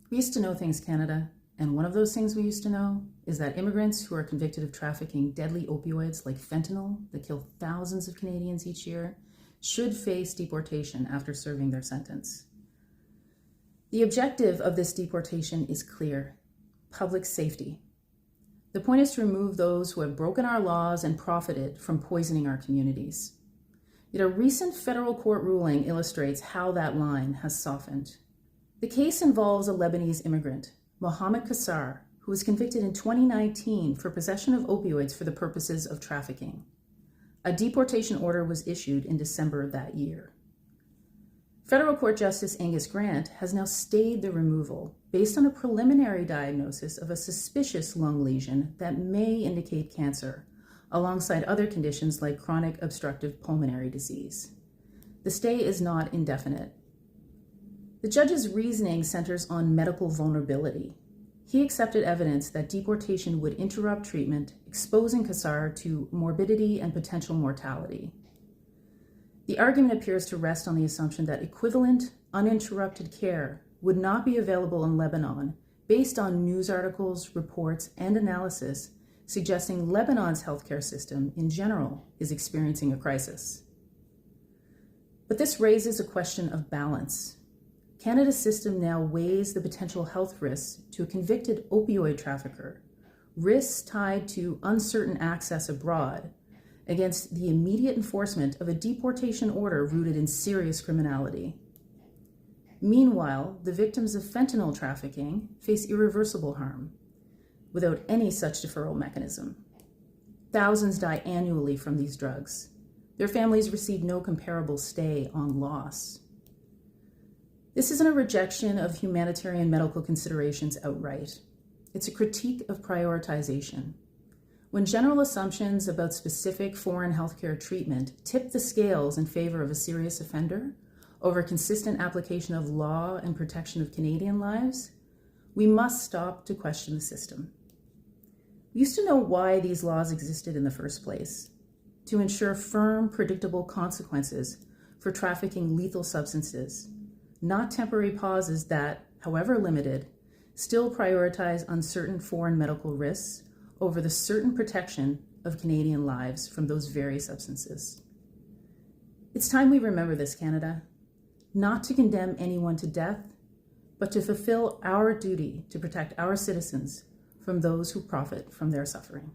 We used to know things, Canada, and one of those things we used to know is that immigrants who are convicted of trafficking deadly opioids like fentanyl that kill thousands of Canadians each year should face deportation after serving their sentence. The objective of this deportation is clear: public safety. The point is to remove those who have broken our laws and profited from poisoning our communities. Yet a recent federal court ruling illustrates how that line has softened. The case involves a Lebanese immigrant, Mohammed Kassar, who was convicted in 2019 for possession of opioids for the purposes of trafficking. A deportation order was issued in December of that year. Federal Court Justice Angus Grant has now stayed the removal based on a preliminary diagnosis of a suspicious lung lesion that may indicate cancer, alongside other conditions like chronic obstructive pulmonary disease. The stay is not indefinite. The judge's reasoning centers on medical vulnerability. He accepted evidence that deportation would interrupt treatment, exposing Kassar to morbidity and potential mortality. The argument appears to rest on the assumption that equivalent, uninterrupted care would not be available in Lebanon based on news articles, reports, and analysis suggesting Lebanon's healthcare system in general is experiencing a crisis. But this raises a question of balance. Canada's system now weighs the potential health risks to a convicted opioid trafficker, risks tied to uncertain access abroad, against the immediate enforcement of a deportation order rooted in serious criminality. Meanwhile, the victims of fentanyl trafficking face irreversible harm without any such deferral mechanism. Thousands die annually from these drugs. Their families receive no comparable stay on loss. This isn't a rejection of humanitarian medical considerations outright. It's a critique of prioritization. When general assumptions about specific foreign healthcare treatment tip the scales in favor of a serious offender over consistent application of law and protection of Canadian lives, we must stop to question the system. We used to know why these laws existed in the first place: to ensure firm, predictable consequences for trafficking lethal substances, not temporary pauses that, however limited, still prioritize uncertain foreign medical risks over the certain protection of Canadian lives from those very substances. It's time we remember this, Canada, not to condemn anyone to death, but to fulfill our duty to protect our citizens from those who profit from their suffering.